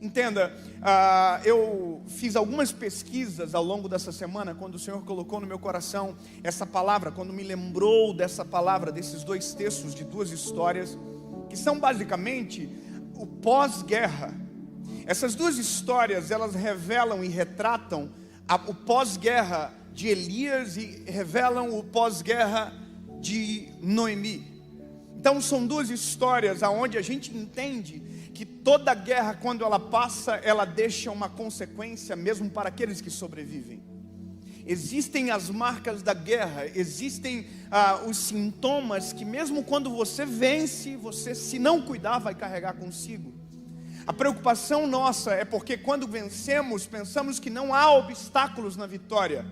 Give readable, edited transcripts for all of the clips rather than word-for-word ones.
Entenda, eu fiz algumas pesquisas ao longo dessa semana, quando o Senhor colocou no meu coração essa palavra, quando me lembrou dessa palavra, desses dois textos de duas histórias, que são basicamente o pós-guerra. Essas duas histórias, elas revelam e retratam o pós-guerra de Elias e revelam o pós-guerra de Noemi. Então são duas histórias onde a gente entende que toda guerra, quando ela passa, ela deixa uma consequência mesmo para aqueles que sobrevivem. Existem as marcas da guerra, existem os sintomas que mesmo quando você vence, você, se não cuidar, vai carregar consigo. A preocupação nossa é porque quando vencemos, pensamos que não há obstáculos na vitória.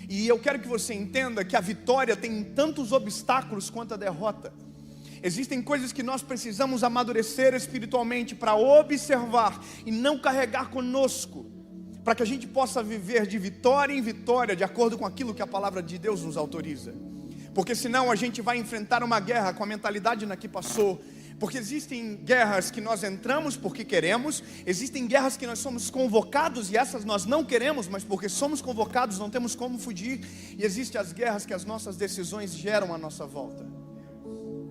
E eu quero que você entenda que a vitória tem tantos obstáculos quanto a derrota. Existem coisas que nós precisamos amadurecer espiritualmente para observar e não carregar conosco, para que a gente possa viver de vitória em vitória, de acordo com aquilo que a palavra de Deus nos autoriza. Porque senão a gente vai enfrentar uma guerra com a mentalidade na que passou. Porque existem guerras que nós entramos porque queremos, existem guerras que nós somos convocados e essas nós não queremos, mas porque somos convocados não temos como fugir. E existem as guerras que as nossas decisões geram à nossa volta.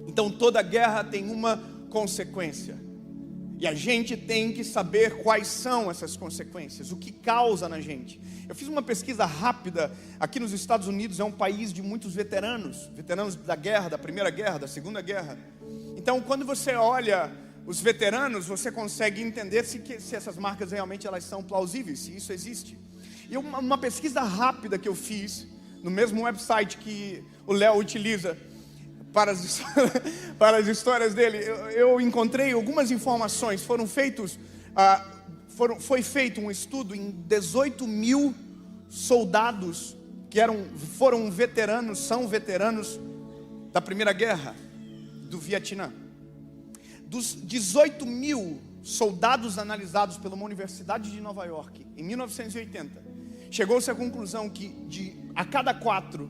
Então toda guerra tem uma consequência. E a gente tem que saber quais são essas consequências, o que causa na gente. Eu fiz uma pesquisa rápida. Aqui nos Estados Unidos é um país de muitos veteranos da guerra, da Primeira Guerra, da Segunda Guerra. Então quando você olha os veteranos, você consegue entender se essas marcas realmente elas são plausíveis, se isso existe. E uma pesquisa rápida que eu fiz, no mesmo website que o Léo utiliza para as histórias dele, eu encontrei algumas informações. Foi feito um estudo em 18 mil soldados que foram veteranos, são veteranos da Primeira Guerra do Vietnã. Dos 18 mil soldados analisados pela Universidade de Nova York em 1980, chegou-se à conclusão que a cada 4,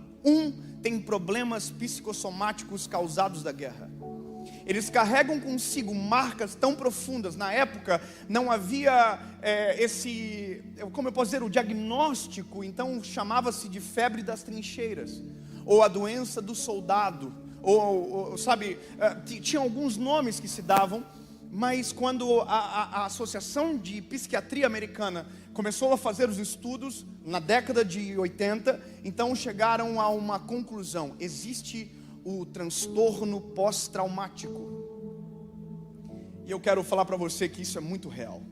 tem problemas psicossomáticos causados da guerra. Eles carregam consigo marcas tão profundas. Na época não havia como eu posso dizer, o diagnóstico. Então chamava-se de febre das trincheiras, ou a doença do soldado, tinha alguns nomes que se davam. Mas quando a Associação de Psiquiatria Americana começou a fazer os estudos, na década de 80, então chegaram a uma conclusão: existe o transtorno pós-traumático. E eu quero falar para você que isso é muito real.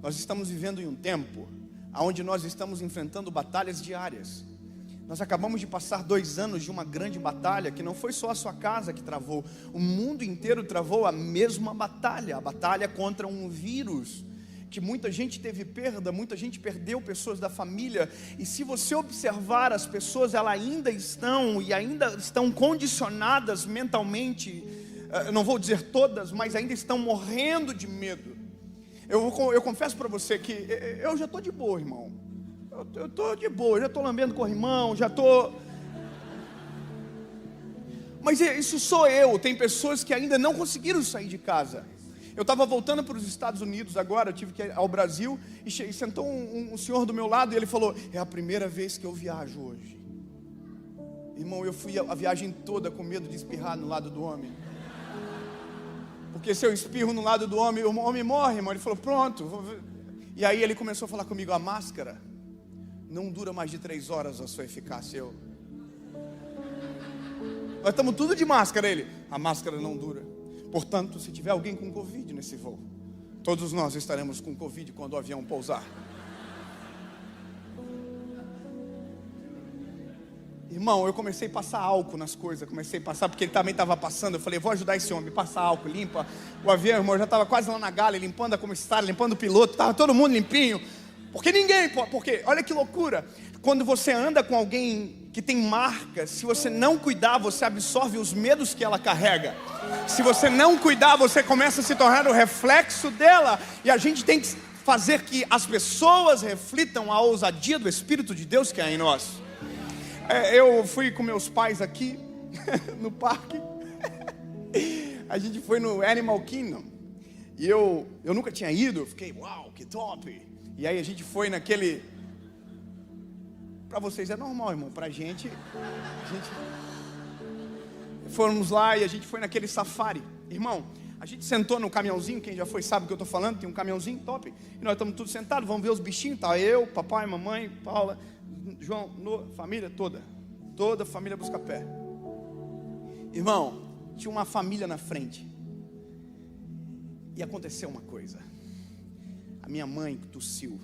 Nós estamos vivendo em um tempo onde nós estamos enfrentando batalhas diárias. Nós acabamos de passar 2 anos de uma grande batalha, que não foi só a sua casa que travou. O mundo inteiro travou a mesma batalha. A batalha contra um vírus, que muita gente teve perda, muita gente perdeu pessoas da família. E se você observar as pessoas, elas ainda estão condicionadas mentalmente. Não vou dizer todas, mas ainda estão morrendo de medo. Eu confesso para você que eu já estou de boa, irmão. Eu estou de boa, já estou lambendo corrimão, já estou... Mas isso sou eu. Tem pessoas que ainda não conseguiram sair de casa. Eu estava voltando para os Estados Unidos agora, eu tive que ir ao Brasil, e sentou um senhor do meu lado e ele falou: é a primeira vez que eu viajo hoje. Irmão, eu fui a viagem toda com medo de espirrar no lado do homem. Porque se eu espirro no lado do homem, o homem morre, irmão. Ele falou: pronto. E aí ele começou a falar comigo: a máscara não dura mais de 3 horas a sua eficácia. Nós estamos tudo de máscara. Ele: a máscara não dura. Portanto, se tiver alguém com Covid nesse voo, todos nós estaremos com Covid quando o avião pousar. Irmão, eu comecei a passar álcool nas coisas. Porque ele também estava passando. Eu falei: vou ajudar esse homem, passa álcool, limpa o avião. Irmão, eu já estava quase lá na gala, limpando a comissária, limpando o piloto. Estava todo mundo limpinho. Porque olha que loucura. Quando você anda com alguém que tem marcas, se você não cuidar, você absorve os medos que ela carrega. Se você não cuidar, você começa a se tornar o reflexo dela. E a gente tem que fazer que as pessoas reflitam a ousadia do Espírito de Deus que há em nós. Eu fui com meus pais aqui no parque. A gente foi no Animal Kingdom. E eu nunca tinha ido, eu fiquei, uau, que top. E aí a gente foi naquele... Para vocês é normal, irmão, pra gente... Fomos lá e a gente foi naquele safari. Irmão, a gente sentou no caminhãozinho, quem já foi sabe o que eu estou falando, tem um caminhãozinho top. E nós estamos todos sentados, vamos ver os bichinhos, tá? Eu, papai, mamãe, Paula, João, família toda. Toda a família Buscapé. Irmão, tinha uma família na frente. E aconteceu uma coisa. A minha mãe tossiu.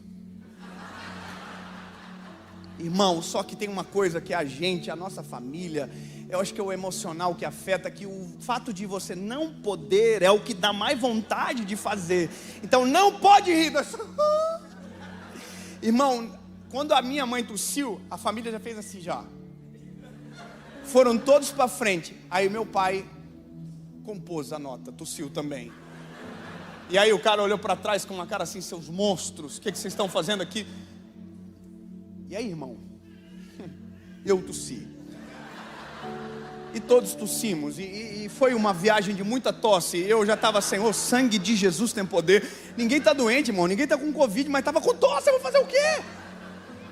Irmão, só que tem uma coisa que a nossa família, eu acho que é o emocional que afeta, que o fato de você não poder é o que dá mais vontade de fazer. Então não pode rir. Irmão, quando a minha mãe tossiu, a família já fez assim já. Foram todos para frente. Aí meu pai compôs a nota, tossiu também. E aí o cara olhou para trás com uma cara assim, seus monstros, o que vocês estão fazendo aqui? E aí, irmão, eu tossi. E todos tossimos. E foi uma viagem de muita tosse. Eu já estava, Senhor, sangue de Jesus tem poder. Ninguém está doente, irmão. Ninguém está com Covid, mas estava com tosse. Eu vou fazer o quê?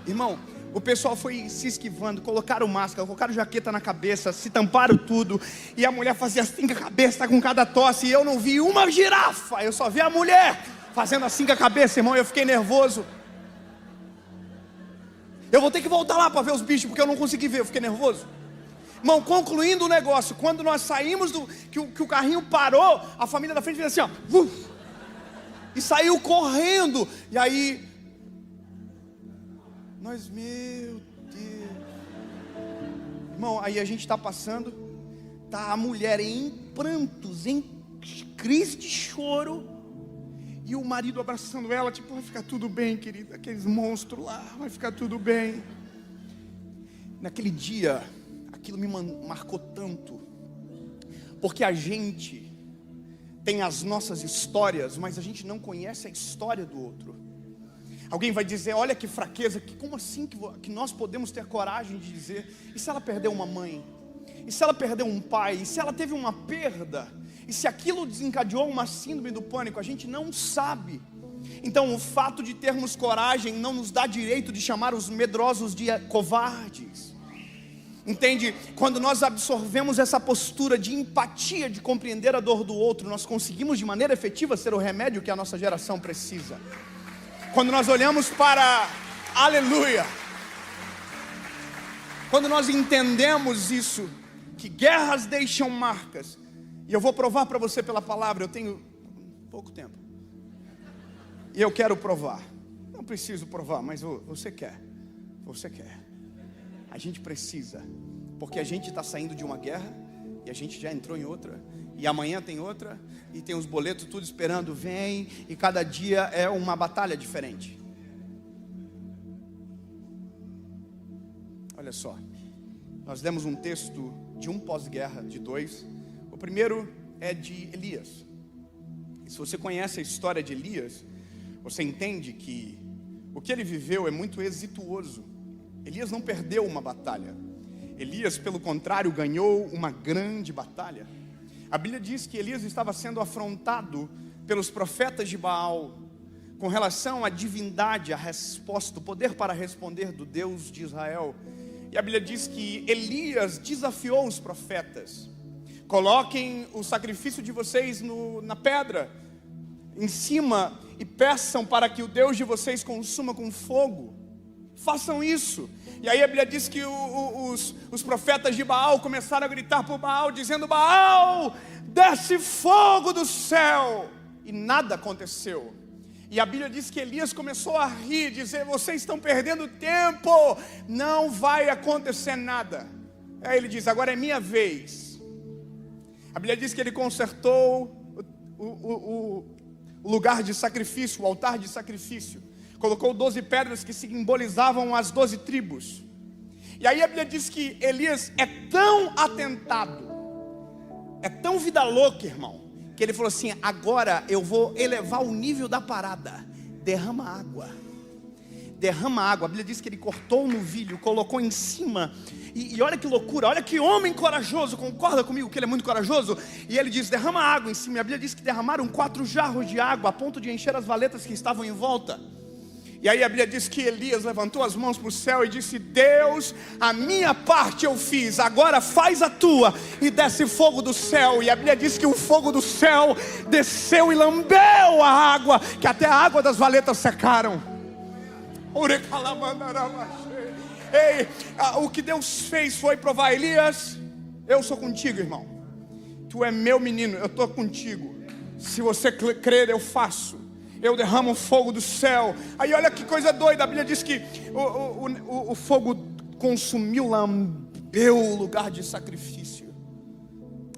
Irmão, o pessoal foi se esquivando. Colocaram máscara, colocaram jaqueta na cabeça, se tamparam tudo. E a mulher fazia assim com a cabeça, com cada tosse. E eu não vi uma girafa. Eu só vi a mulher fazendo assim com a cabeça, irmão. Eu fiquei nervoso. Eu vou ter que voltar lá para ver os bichos, porque eu não consegui ver, eu fiquei nervoso. Irmão, concluindo o negócio, quando nós saímos que o carrinho parou, a família da frente fez assim, ó, e saiu correndo. E aí, nós, meu Deus. Irmão, aí a gente está passando, tá a mulher em prantos, em crise de choro. E o marido abraçando ela, tipo, vai ficar tudo bem, querida. Aqueles monstros lá, vai ficar tudo bem. Naquele dia, aquilo me marcou tanto. Porque a gente tem as nossas histórias, mas a gente não conhece a história do outro. Alguém vai dizer, olha que fraqueza, como assim que nós podemos ter coragem de dizer? E se ela perdeu uma mãe? E se ela perdeu um pai? E se ela teve uma perda? E se aquilo desencadeou uma síndrome do pânico? A gente não sabe. Então o fato de termos coragem não nos dá direito de chamar os medrosos de covardes. Entende? Quando nós absorvemos essa postura de empatia, de compreender a dor do outro, nós conseguimos de maneira efetiva ser o remédio que a nossa geração precisa. Quando nós olhamos para... Aleluia! Quando nós entendemos isso, que guerras deixam marcas. E eu vou provar para você pela palavra, eu tenho pouco tempo. E eu quero provar. Não preciso provar, mas você quer. Você quer. A gente precisa. Porque a gente está saindo de uma guerra, e a gente já entrou em outra. E amanhã tem outra, e tem os boletos tudo esperando, vem, e cada dia é uma batalha diferente. Olha só. Nós demos um texto de um pós-guerra, de dois. O primeiro é de Elias. E se você conhece a história de Elias, você entende que o que ele viveu é muito exitoso. Elias não perdeu uma batalha. Elias, pelo contrário, ganhou uma grande batalha. A Bíblia diz que Elias estava sendo afrontado pelos profetas de Baal com relação à divindade, à resposta, o poder para responder do Deus de Israel. E a Bíblia diz que Elias desafiou os profetas. Coloquem o sacrifício de vocês na pedra, em cima, e peçam para que o Deus de vocês consuma com fogo. Façam isso. E aí a Bíblia diz que os profetas de Baal começaram a gritar por Baal, dizendo, Baal, desce fogo do céu. E nada aconteceu. E a Bíblia diz que Elias começou a rir, dizer, vocês estão perdendo tempo, não vai acontecer nada. Aí ele diz, agora é minha vez. A Bíblia diz que ele consertou o lugar de sacrifício, o altar de sacrifício. Colocou 12 pedras que simbolizavam as 12 tribos. E aí a Bíblia diz que Elias é tão atentado, é tão vida louca, irmão, que ele falou assim, agora eu vou elevar o nível da parada. Derrama água. derrama água. A Bíblia diz que ele cortou o novilho, colocou em cima. E olha que loucura, olha que homem corajoso. Concorda comigo que ele é muito corajoso? E ele diz, derrama água em cima. E a Bíblia diz que derramaram 4 jarros de água, a ponto de encher as valetas que estavam em volta. E aí a Bíblia diz que Elias levantou as mãos para o céu e disse, Deus, a minha parte eu fiz, agora faz a tua. E desce fogo do céu. E a Bíblia diz que o fogo do céu desceu e lambeu a água, que até a água das valetas secaram. Ei, o que Deus fez foi provar, Elias, eu sou contigo, irmão. Tu é meu menino, eu estou contigo. Se você crer, eu faço. Eu derramo o fogo do céu. Aí olha que coisa doida, a Bíblia diz que o fogo consumiu, lambeu o lugar de sacrifício,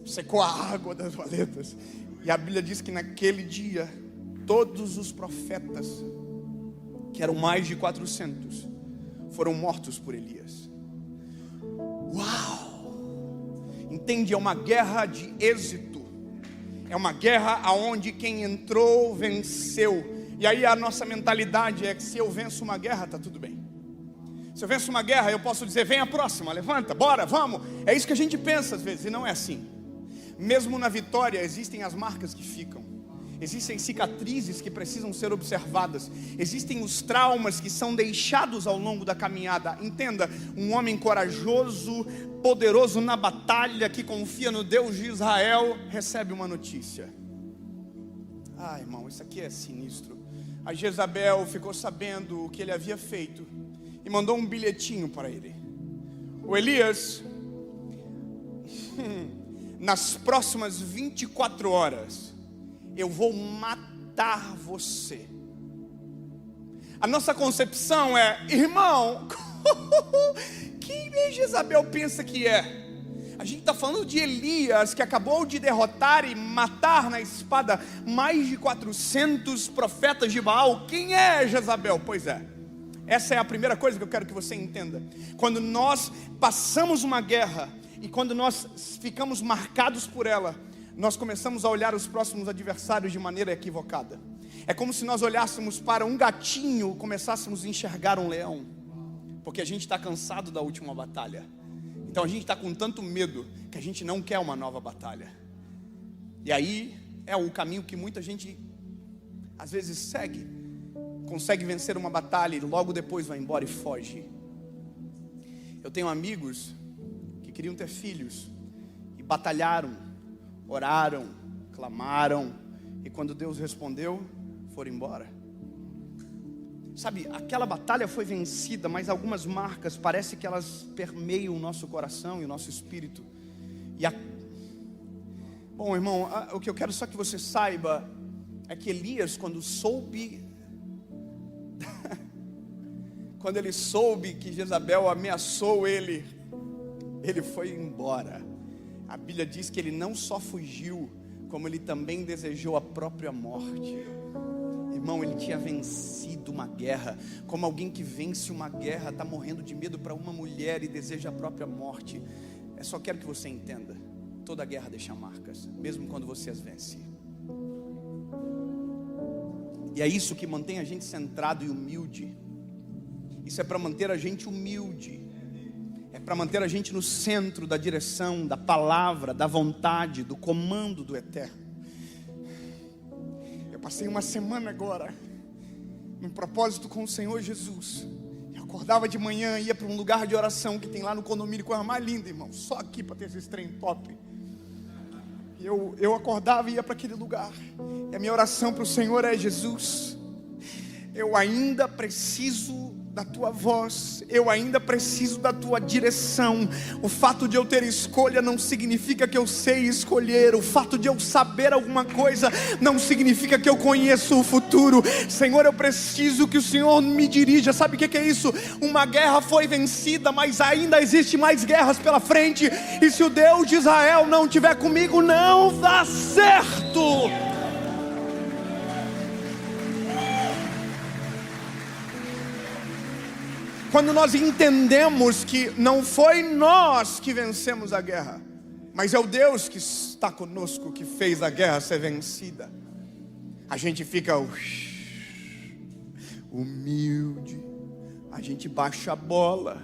secou a água das valetas. E a Bíblia diz que naquele dia todos os profetas, que eram mais de 400, foram mortos por Elias. Uau! Entende? É uma guerra de êxito. É uma guerra aonde quem entrou venceu. E aí a nossa mentalidade é que se eu venço uma guerra, está tudo bem. Se eu venço uma guerra, eu posso dizer, vem a próxima, levanta, bora, vamos. É isso que a gente pensa às vezes, e não é assim. Mesmo na vitória existem as marcas que ficam. Existem cicatrizes que precisam ser observadas. Existem os traumas que são deixados ao longo da caminhada. Entenda, um homem corajoso, poderoso na batalha, que confia no Deus de Israel, recebe uma notícia. Ah, irmão, isso aqui é sinistro. A Jezabel ficou sabendo o que ele havia feito e mandou um bilhetinho para ele. O Elias, nas próximas 24 horas, eu vou matar você. A nossa concepção é, irmão, quem Jezabel pensa que é? A gente está falando de Elias, que acabou de derrotar e matar na espada mais de 400 profetas de Baal. Quem é Jezabel? Pois é, essa é a primeira coisa que eu quero que você entenda. Quando nós passamos uma guerra e quando nós ficamos marcados por ela, nós começamos a olhar os próximos adversários de maneira equivocada. É como se nós olhássemos para um gatinho e começássemos a enxergar um leão, porque a gente está cansado da última batalha. Então a gente está com tanto medo que a gente não quer uma nova batalha. E aí é o caminho que muita gente às vezes segue. Consegue vencer uma batalha e logo depois vai embora e foge. Eu tenho amigos que queriam ter filhos e batalharam, oraram, clamaram, e quando Deus respondeu, foram embora. Sabe, aquela batalha foi vencida, mas algumas marcas, parece que elas permeiam o nosso coração e o nosso espírito. Bom, irmão, o que eu quero só que você saiba é que Elias, quando ele soube que Jezabel ameaçou ele foi embora. A Bíblia diz que ele não só fugiu, como ele também desejou a própria morte. Irmão, ele tinha vencido uma guerra. Como alguém que vence uma guerra, está morrendo de medo para uma mulher e deseja a própria morte. Eu só quero que você entenda, toda guerra deixa marcas, mesmo quando você as vence. E é isso que mantém a gente centrado e humilde. Isso é para manter a gente humilde. É para manter a gente no centro da direção, da palavra, da vontade, do comando do Eterno. Eu passei uma semana agora, num propósito com o Senhor Jesus. Eu acordava de manhã, ia para um lugar de oração que tem lá no condomínio, coisa mais linda, irmão. Só aqui para ter esse trem top. E eu acordava e ia para aquele lugar. E a minha oração para o Senhor é: Jesus, eu ainda preciso da tua voz, eu ainda preciso da tua direção. O fato de eu ter escolha não significa que eu sei escolher. O fato de eu saber alguma coisa não significa que eu conheço o futuro. Senhor, eu preciso que o Senhor me dirija. Sabe o que é isso? Uma guerra foi vencida, mas ainda existe mais guerras pela frente. E se o Deus de Israel não estiver comigo, não dá certo. Quando nós entendemos que não foi nós que vencemos a guerra, mas é o Deus que está conosco, que fez a guerra ser vencida, a gente fica humilde. a gente baixa a bola.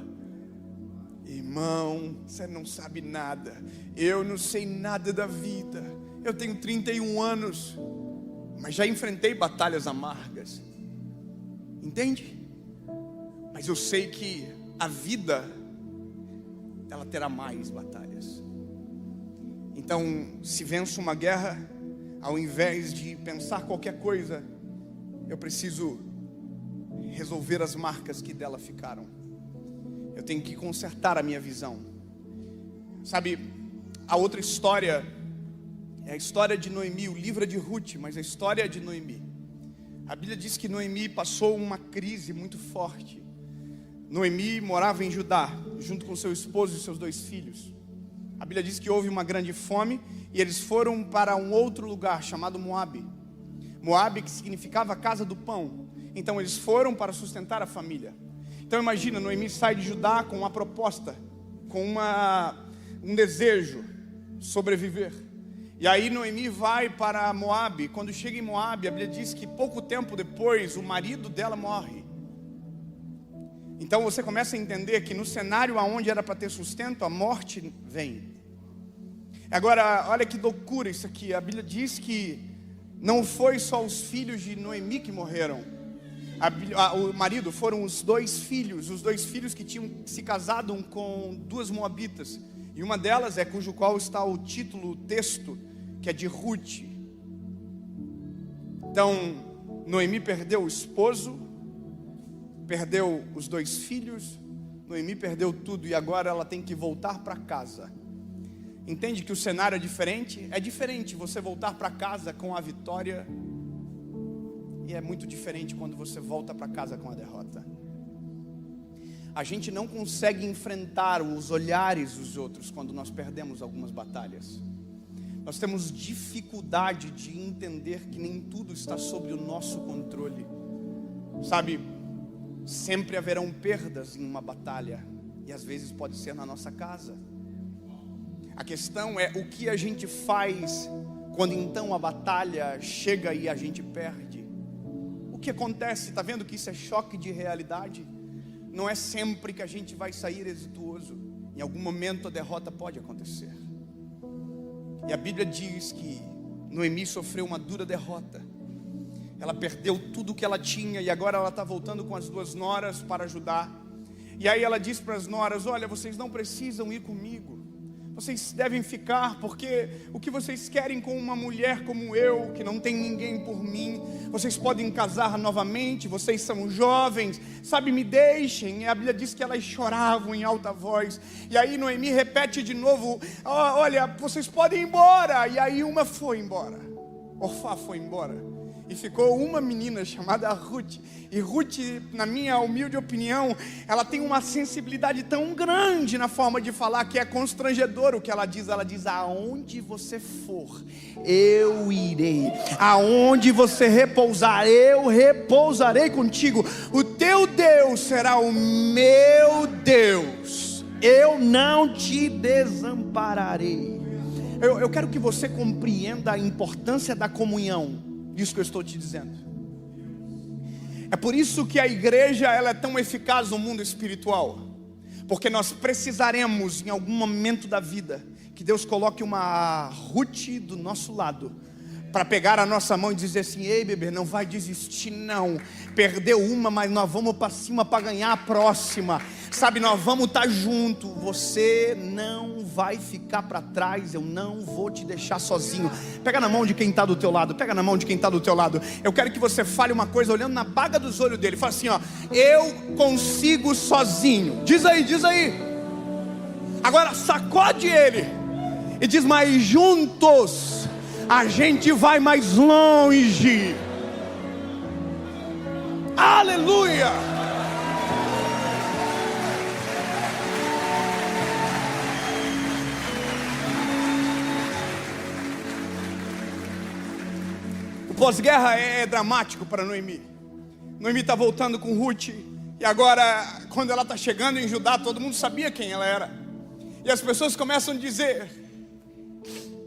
Irmão, você não sabe nada. Eu não sei nada da vida. Eu tenho 31 anos, mas já enfrentei batalhas amargas. Entende? Mas eu sei que a vida, ela terá mais batalhas. Então, se venço uma guerra, ao invés de pensar qualquer coisa, eu preciso resolver as marcas que dela ficaram. Eu tenho que consertar a minha visão. Sabe, a outra história é a história de Noemi. O livro é de Ruth, mas a história é de Noemi. A Bíblia diz que Noemi passou uma crise muito forte. Noemi morava em Judá, junto com seu esposo e seus 2 filhos. A Bíblia diz que houve uma grande fome e eles foram para um outro lugar chamado Moabe. Moabe, que significava casa do pão. Então eles foram para sustentar a família. Então imagina, Noemi sai de Judá com uma proposta, com um desejo, sobreviver. E aí Noemi vai para Moabe. Quando chega em Moabe, a Bíblia diz que pouco tempo depois o marido dela morre. Então você começa a entender que no cenário onde era para ter sustento, a morte vem. Agora, olha que loucura isso aqui. A Bíblia diz que não foi só os filhos de Noemi que morreram. O marido foram os 2 filhos. Os 2 filhos que tinham se casado com 2 moabitas. E uma delas é cujo qual está o título, o texto, que é de Ruth. Então, Noemi perdeu o esposo, perdeu os 2 filhos, Noemi perdeu tudo e agora ela tem que voltar para casa. Entende que o cenário é diferente? É diferente você voltar para casa com a vitória e é muito diferente quando você volta para casa com a derrota. A gente não consegue enfrentar os olhares dos outros quando nós perdemos algumas batalhas. Nós temos dificuldade de entender que nem tudo está sob o nosso controle. Sabe, sempre haverão perdas em uma batalha e às vezes pode ser na nossa casa. A questão é o que a gente faz quando então a batalha chega e a gente perde. O que acontece? Está vendo que isso é choque de realidade? Não é sempre que a gente vai sair exitoso. Em algum momento a derrota pode acontecer. E a Bíblia diz que Noemi sofreu uma dura derrota. Ela perdeu tudo o que ela tinha e agora ela está voltando com as 2 noras para ajudar. E aí ela diz para as noras: olha, vocês não precisam ir comigo. Vocês devem ficar, porque o que vocês querem com uma mulher como eu, que não tem ninguém por mim, vocês podem casar novamente, vocês são jovens, sabe, me deixem. E a Bíblia diz que elas choravam em alta voz. E aí Noemi repete de novo: olha, vocês podem ir embora. E aí uma foi embora, Orfá foi embora. E ficou uma menina chamada Ruth. E Ruth, na minha humilde opinião, ela tem uma sensibilidade tão grande na forma de falar que é constrangedor o que ela diz. Ela diz: aonde você for, eu irei. Aonde você repousar, eu repousarei contigo. O teu Deus será o meu Deus. Eu não te desampararei. Eu quero que você compreenda a importância da comunhão. Isso que eu estou te dizendo. É por isso que a igreja ela é tão eficaz no mundo espiritual. Porque nós precisaremos em algum momento da vida que Deus coloque uma Ruth do nosso lado, para pegar a nossa mão e dizer assim: ei bebê, não vai desistir não. Perdeu uma, mas nós vamos para cima para ganhar a próxima. Sabe, nós vamos estar junto. Você não vai ficar para trás. Eu não vou te deixar sozinho. Pega na mão de quem está do teu lado. Pega na mão de quem está do teu lado. Eu quero que você fale uma coisa olhando na baga dos olhos dele. Fala assim, ó: eu consigo sozinho. Diz aí, diz aí. Agora sacode ele e diz: mas juntos a gente vai mais longe. Aleluia. O pós-guerra é dramático para Noemi. Noemi está voltando com Ruth. E agora, quando ela está chegando em Judá, todo mundo sabia quem ela era. E as pessoas começam a dizer: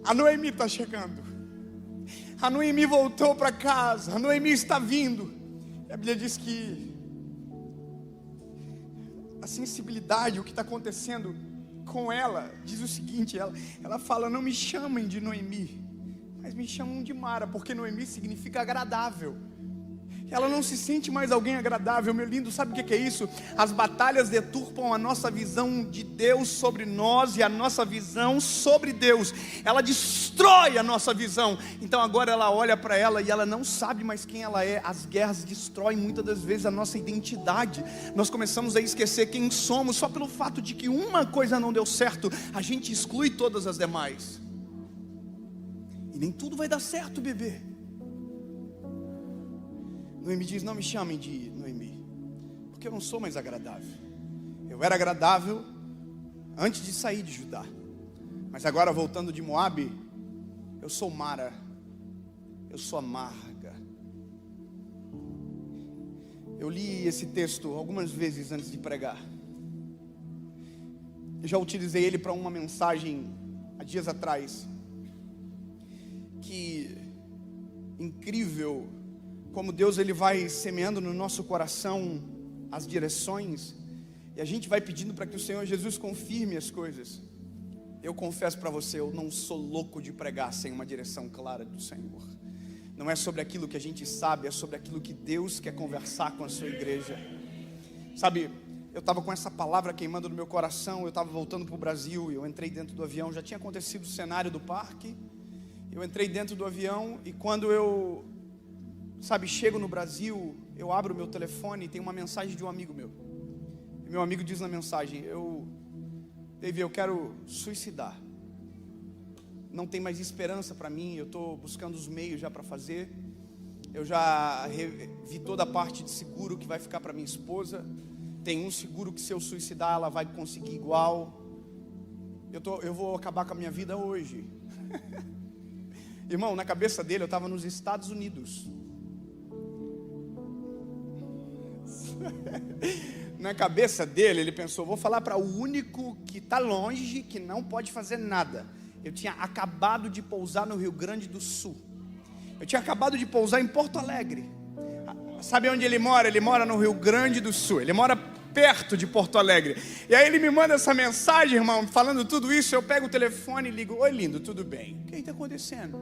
a Noemi está chegando. A Noemi voltou para casa. A Noemi está vindo. E a Bíblia diz que a sensibilidade, o que está acontecendo com ela, diz o seguinte, ela fala: não me chamem de Noemi, mas me chamam de Mara, porque Noemi significa agradável. Ela não se sente mais alguém agradável. Meu lindo, sabe o que é isso? As batalhas deturpam a nossa visão de Deus sobre nós e a nossa visão sobre Deus. Ela destrói a nossa visão. Então agora ela olha para ela e ela não sabe mais quem ela é. As guerras destroem muitas das vezes a nossa identidade. Nós começamos a esquecer quem somos só pelo fato de que uma coisa não deu certo. A gente exclui todas as demais. E nem tudo vai dar certo, bebê. Noemi diz: não me chamem de Noemi, porque eu não sou mais agradável. Eu era agradável antes de sair de Judá, mas agora voltando de Moabe, eu sou Mara, eu sou amarga. Eu li esse texto algumas vezes antes de pregar. Eu já utilizei ele para uma mensagem há dias atrás. Que incrível como Deus ele vai semeando no nosso coração as direções, e a gente vai pedindo para que o Senhor Jesus confirme as coisas. Eu confesso para você, eu não sou louco de pregar sem uma direção clara do Senhor. Não é sobre aquilo que a gente sabe, é sobre aquilo que Deus quer conversar com a sua igreja. Sabe, eu estava com essa palavra queimando no meu coração. Eu estava voltando para o Brasil, eu entrei dentro do avião, já tinha acontecido o cenário do parque. Eu entrei dentro do avião e quando eu chego no Brasil, eu abro o meu telefone e tem uma mensagem de um amigo meu. E meu amigo diz na mensagem: David, eu quero suicidar. Não tem mais esperança para mim, eu estou buscando os meios já para fazer. Eu já vi toda a parte de seguro que vai ficar para minha esposa. Tem um seguro que se eu suicidar ela vai conseguir igual. Eu vou acabar com a minha vida hoje. Irmão, na cabeça dele eu estava nos Estados Unidos. Na cabeça dele ele pensou: vou falar para o único que está longe, que não pode fazer nada. Eu tinha acabado de pousar no Rio Grande do Sul. Eu tinha acabado de pousar em Porto Alegre. Sabe onde ele mora? Ele mora no Rio Grande do Sul. Ele mora perto de Porto Alegre. E aí ele me manda essa mensagem, irmão, falando tudo isso. Eu pego o telefone e ligo: oi, lindo, tudo bem? O que está acontecendo?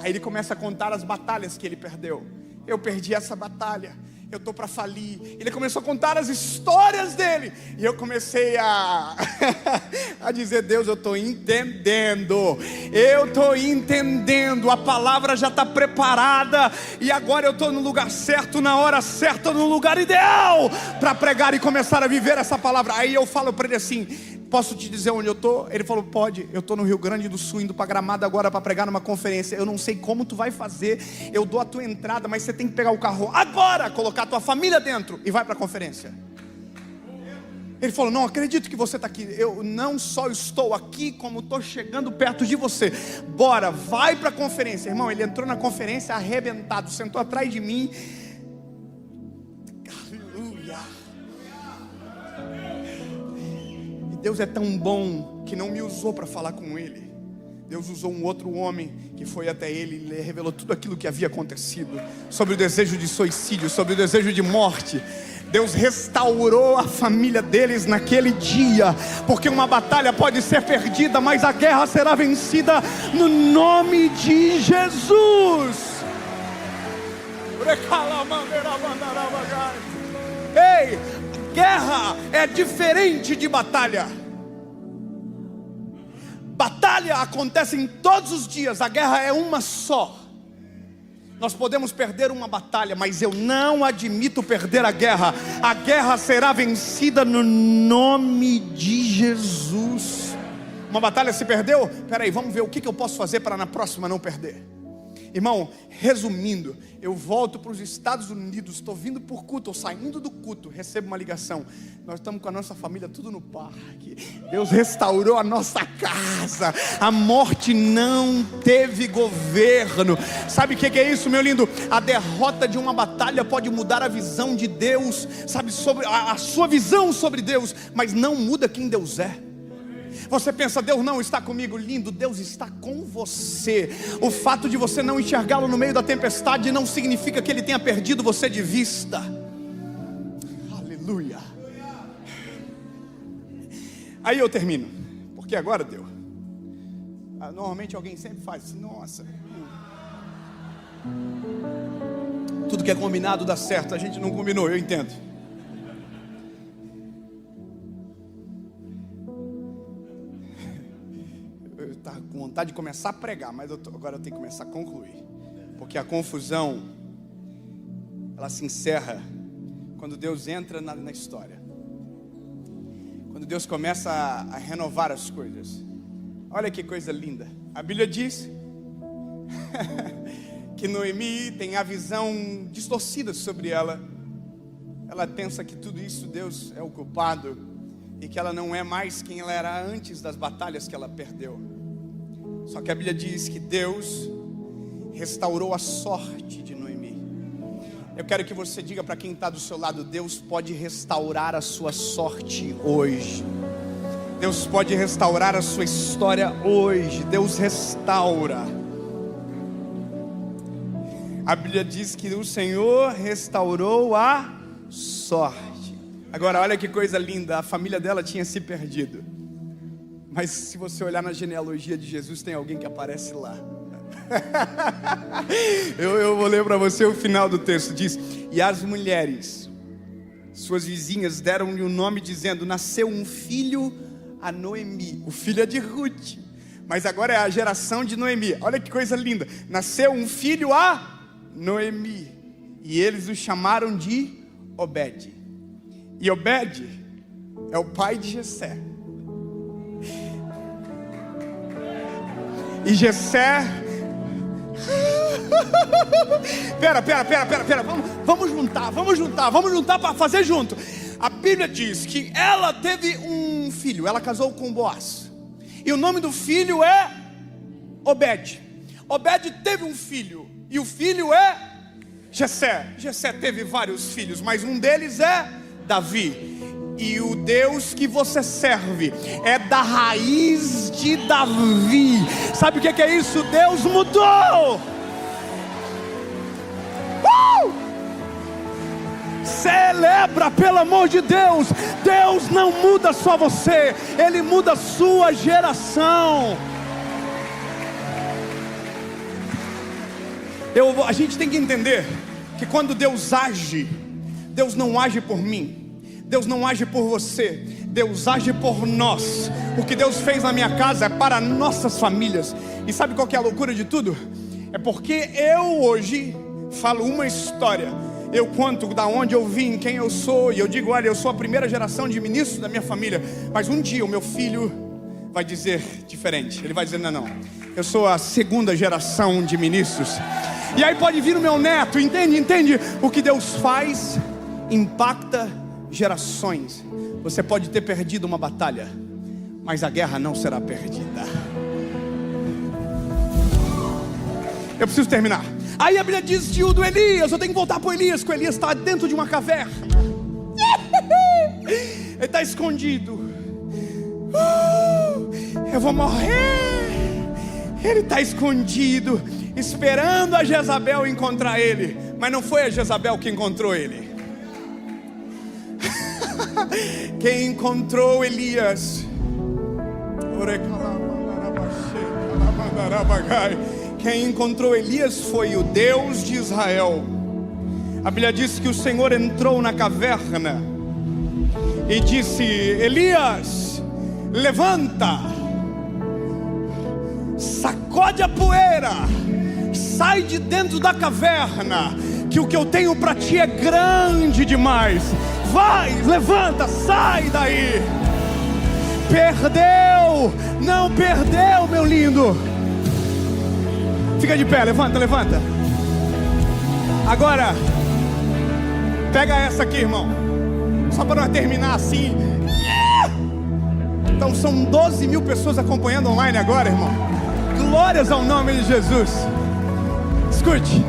Aí ele começa a contar as batalhas que ele perdeu. Eu perdi essa batalha, eu estou para falir. Ele começou a contar as histórias dele. E eu comecei a dizer: Deus, eu estou entendendo. Eu estou entendendo. A palavra já está preparada. E agora eu estou no lugar certo, na hora certa, no lugar ideal para pregar e começar a viver essa palavra. Aí eu falo para ele assim: posso te dizer onde eu estou? Ele falou: pode. Eu estou no Rio Grande do Sul, indo para Gramado agora para pregar numa conferência. Eu não sei como tu vai fazer. Eu dou a tua entrada, mas você tem que pegar o carro agora, colocar a tua família dentro e vai para a conferência. Ele falou: não acredito que você está aqui. Eu não só estou aqui, como estou chegando perto de você. Bora, vai para a conferência. Irmão, ele entrou na conferência arrebentado, sentou atrás de mim. Deus é tão bom que não me usou para falar com ele. Deus usou um outro homem que foi até ele e lhe revelou tudo aquilo que havia acontecido, sobre o desejo de suicídio, sobre o desejo de morte. Deus restaurou a família deles naquele dia, porque uma batalha pode ser perdida, mas a guerra será vencida no nome de Jesus. Ei, guerra é diferente de batalha. Batalha acontece todos os dias, a guerra é uma só. Nós podemos perder uma batalha, mas eu não admito perder a guerra. A guerra será vencida no nome de Jesus. Uma batalha se perdeu? Peraí, vamos ver o que eu posso fazer para na próxima não perder. Irmão, resumindo, eu volto para os Estados Unidos, estou vindo por culto, estou saindo do culto, recebo uma ligação: nós estamos com a nossa família tudo no parque. Deus restaurou a nossa casa, a morte não teve governo. Sabe o que é isso, meu lindo? A derrota de uma batalha pode mudar a visão de Deus, sabe, sobre a sua visão sobre Deus, mas não muda quem Deus é. Você pensa: Deus não está comigo. Lindo, Deus está com você. O fato de você não enxergá-lo no meio da tempestade não significa que Ele tenha perdido você de vista. Aleluia. Aí eu termino, porque agora deu. Normalmente alguém sempre faz assim, nossa. Tudo que é combinado dá certo, a gente não combinou, eu entendo. Eu estava com vontade de começar a pregar, mas agora eu tenho que começar a concluir. Porque a confusão, ela se encerra quando Deus entra na história. Quando Deus começa a renovar as coisas. Olha que coisa linda. A Bíblia diz que Noemi tem a visão distorcida sobre ela. Ela pensa que tudo isso Deus é o culpado e que ela não é mais quem ela era antes das batalhas que ela perdeu. Só que a Bíblia diz que Deus restaurou a sorte de Noemi. Eu quero que você diga para quem está do seu lado: Deus pode restaurar a sua sorte hoje. Deus pode restaurar a sua história hoje. Deus restaura. A Bíblia diz que o Senhor restaurou a sorte. Agora olha que coisa linda. A família dela tinha se perdido, mas se você olhar na genealogia de Jesus, tem alguém que aparece lá. eu vou ler para você o final do texto. Diz: e as mulheres, suas vizinhas, deram-lhe o nome dizendo: nasceu um filho a Noemi. O filho é de Ruth, mas agora é a geração de Noemi. Olha que coisa linda. Nasceu um filho a Noemi, e eles o chamaram de Obed. E Obed é o pai de Jessé. E Jessé... Pera, vamos juntar para fazer junto. A Bíblia diz que ela teve um filho, ela casou com Boaz, e o nome do filho é Obed. Obed teve um filho, e o filho é Jessé. Jessé teve vários filhos, mas um deles é Davi. E o Deus que você serve é da raiz de Davi. Sabe o que é isso? Deus mudou. Celebra, pelo amor de Deus. Deus não muda só você, Ele muda a sua geração. A gente tem que entender que quando Deus age, Deus não age por mim, Deus não age por você, Deus age por nós. O que Deus fez na minha casa é para nossas famílias. E sabe qual que é a loucura de tudo? É porque eu hoje falo uma história. Eu conto da onde eu vim, quem eu sou. E eu digo: olha, eu sou a primeira geração de ministros da minha família. Mas um dia o meu filho vai dizer diferente. Ele vai dizer: não, eu sou a segunda geração de ministros. E aí pode vir o meu neto. Entende? O que Deus faz impacta gerações. Você pode ter perdido uma batalha, mas a guerra não será perdida. Eu preciso terminar. Aí a Bíblia diz do Elias. Eu tenho que voltar para o Elias, que o Elias está dentro de uma caverna. Ele está escondido. Eu vou morrer. Ele está escondido, esperando a Jezabel encontrar ele. Mas não foi a Jezabel que encontrou ele. Quem encontrou Elias, quem encontrou Elias foi o Deus de Israel. A Bíblia diz que o Senhor entrou na caverna e disse: Elias, levanta, sacode a poeira, sai de dentro da caverna, que o que eu tenho para ti é grande demais. Vai, levanta, sai daí. Perdeu, não perdeu, meu lindo. Fica de pé, levanta. Agora, pega essa aqui, irmão. Só para nós terminar assim. Então são 12 mil pessoas acompanhando online agora, irmão. Glórias ao nome de Jesus. Escute.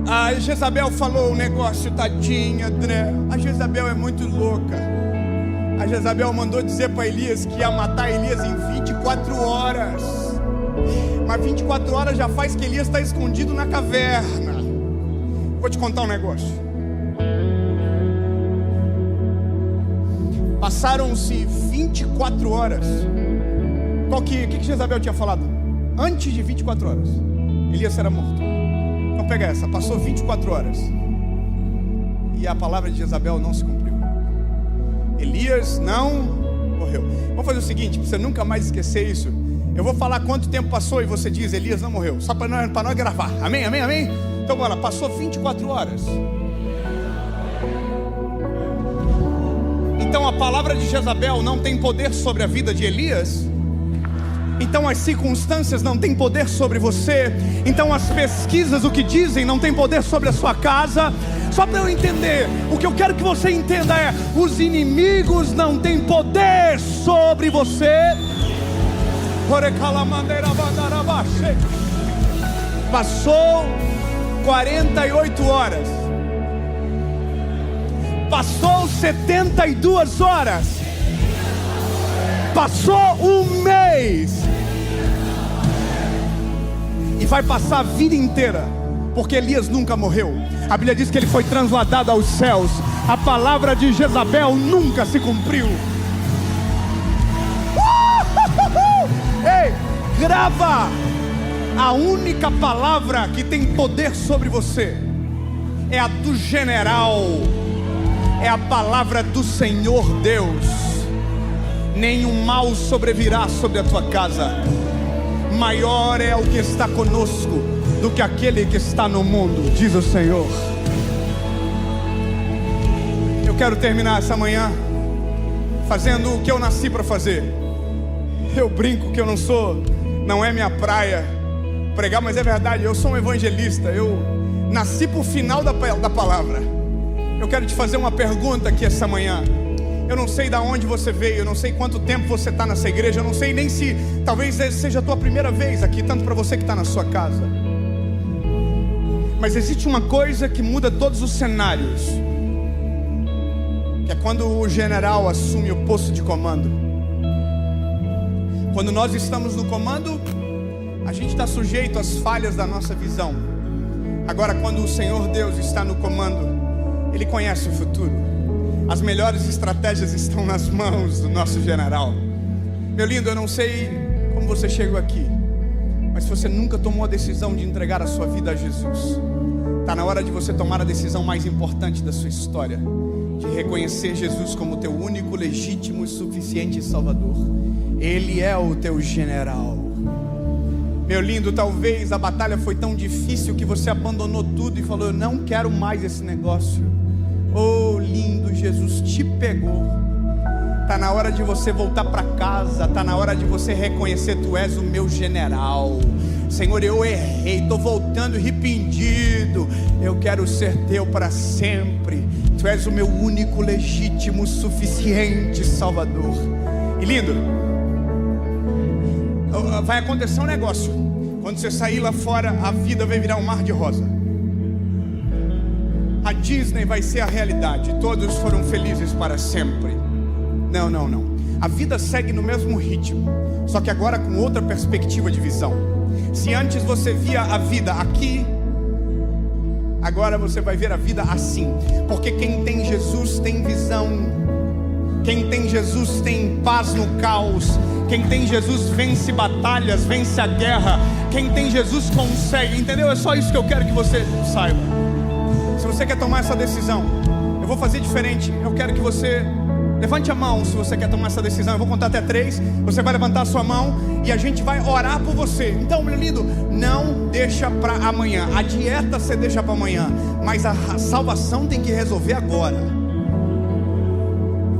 A Jezabel falou um negócio, tadinha, André. A Jezabel é muito louca. A Jezabel mandou dizer para Elias que ia matar Elias em 24 horas. Mas 24 horas já faz que Elias está escondido na caverna. Vou te contar um negócio. Passaram-se 24 horas. O que Jezabel tinha falado? Antes de 24 horas, Elias será morto. Então pega essa, passou 24 horas e a palavra de Jezabel não se cumpriu. Elias não morreu. Vamos fazer o seguinte, para você nunca mais esquecer isso. Eu vou falar quanto tempo passou e você diz: Elias não morreu. Só para nós gravar. Amém, amém, amém? Então bora, passou 24 horas. Então a palavra de Jezabel não tem poder sobre a vida de Elias. Então as circunstâncias não têm poder sobre você. Então as pesquisas, o que dizem, não tem poder sobre a sua casa. Só para eu entender, o que eu quero que você entenda é: os inimigos não têm poder sobre você. Passou 48 horas. Passou 72 horas. Passou um mês. E vai passar a vida inteira, porque Elias nunca morreu. A Bíblia diz que ele foi transladado aos céus. A palavra de Jezabel nunca se cumpriu. Ei, grava. A única palavra que tem poder sobre você é a do general. É a palavra do Senhor Deus. Nenhum mal sobrevirá sobre a tua casa. Maior é o que está conosco do que aquele que está no mundo, diz o Senhor. Eu quero terminar essa manhã fazendo o que eu nasci para fazer. Eu brinco que não é minha praia pregar, mas é verdade, eu sou um evangelista. Eu nasci para o final da palavra. Eu quero te fazer uma pergunta aqui essa manhã. Eu não sei de onde você veio, eu não sei quanto tempo você está nessa igreja, eu não sei nem se talvez seja a tua primeira vez aqui, tanto para você que está na sua casa. Mas existe uma coisa que muda todos os cenários, que é quando o general assume o posto de comando. Quando nós estamos no comando, a gente está sujeito às falhas da nossa visão. Agora, quando o Senhor Deus está no comando, Ele conhece o futuro. As melhores estratégias estão nas mãos do nosso general. Meu lindo, eu não sei como você chegou aqui, mas se você nunca tomou a decisão de entregar a sua vida a Jesus, está na hora de você tomar a decisão mais importante da sua história, de reconhecer Jesus como teu único, legítimo e suficiente Salvador. Ele é o teu general. Meu lindo, talvez a batalha foi tão difícil que você abandonou tudo e falou: eu não quero mais esse negócio. Oh, lindo, Jesus te pegou. Está na hora de você voltar para casa. Está na hora de você reconhecer: tu és o meu general. Senhor, eu errei, estou voltando arrependido. Eu quero ser teu para sempre. Tu és o meu único, legítimo, suficiente Salvador. E lindo, vai acontecer um negócio. Quando você sair lá fora, a vida vai virar um mar de rosa. A Disney vai ser a realidade. Todos foram felizes para sempre. Não, não, não. A vida segue no mesmo ritmo, só que agora com outra perspectiva de visão. Se antes você via a vida aqui, agora você vai ver a vida assim. Porque quem tem Jesus tem visão. Quem tem Jesus tem paz no caos. Quem tem Jesus vence batalhas, vence a guerra. Quem tem Jesus consegue, entendeu? É só isso que eu quero que você saiba. Se você quer tomar essa decisão, eu vou fazer diferente. Eu quero que você levante a mão. Se você quer tomar essa decisão, eu vou contar até 3. Você vai levantar a sua mão e a gente vai orar por você. Então, meu lindo, não deixa para amanhã. A dieta você deixa para amanhã, mas a salvação tem que resolver agora.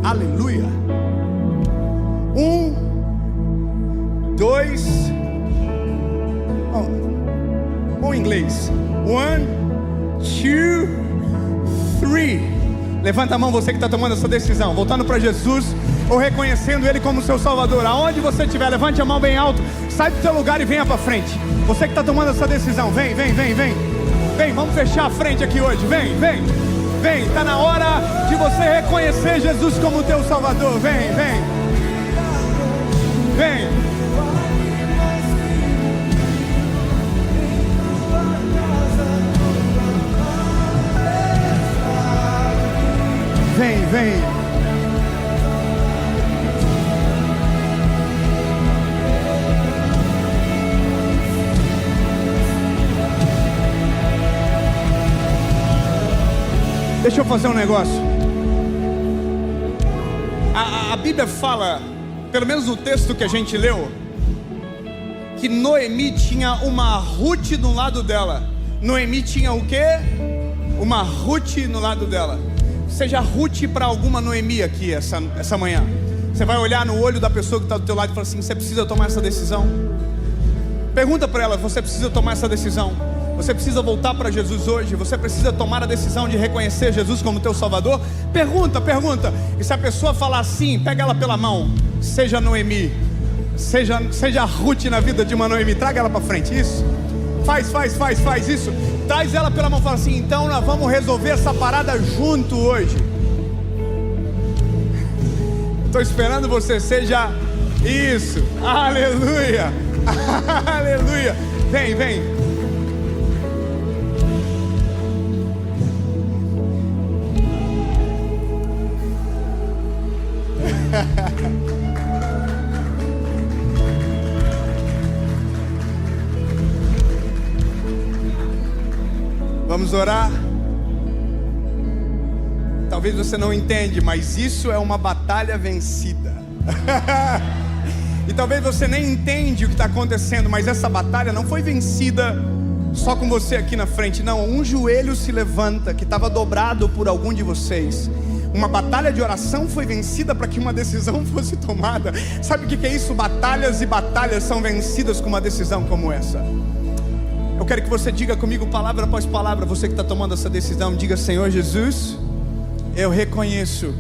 Aleluia. 1, 2, bom inglês. 1, 2, 3. Levanta a mão, você que está tomando essa decisão, voltando para Jesus ou reconhecendo Ele como seu Salvador. Aonde você estiver, levante a mão bem alto. Sai do seu lugar e venha para frente. Você que está tomando essa decisão, vem. Vem, vamos fechar a frente aqui hoje. Vem. Está na hora de você reconhecer Jesus como teu Salvador. Vem. Vem. Deixa eu fazer um negócio. A Bíblia fala, pelo menos no texto que a gente leu, que Noemi tinha uma Ruth do lado dela. Noemi tinha o quê? Uma Ruth no lado dela. Seja Ruth para alguma Noemi aqui essa manhã. Você vai olhar no olho da pessoa que está do teu lado e falar assim: você precisa tomar essa decisão. Pergunta para ela: você precisa tomar essa decisão? Você precisa voltar para Jesus hoje? Você precisa tomar a decisão de reconhecer Jesus como teu Salvador? Pergunta. E se a pessoa falar sim, pega ela pela mão. Seja Noemi, seja Ruth na vida de uma Noemi. Traga ela para frente, isso. Faz isso. Traz ela pela mão e fala assim: então nós vamos resolver essa parada junto hoje. Estou esperando você, seja isso. Aleluia. Aleluia. Vem. Vamos orar. Talvez você não entende, mas isso é uma batalha vencida. E talvez você nem entende o que está acontecendo, mas essa batalha não foi vencida só com você aqui na frente. Não, um joelho se levanta que estava dobrado por algum de vocês. Uma batalha de oração foi vencida para que uma decisão fosse tomada. Sabe o que é isso? Batalhas e batalhas são vencidas com uma decisão como essa. Eu quero que você diga comigo, palavra após palavra, você que está tomando essa decisão, diga: Senhor Jesus, eu reconheço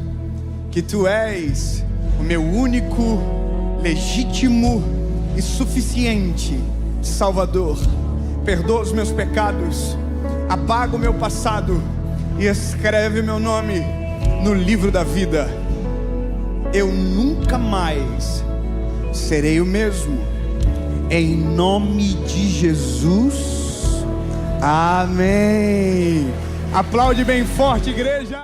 que Tu és o meu único, legítimo e suficiente Salvador. Perdoa os meus pecados, apaga o meu passado e escreve meu nome no livro da vida. Eu nunca mais serei o mesmo. Em nome de Jesus, amém. Aplaude bem forte, igreja.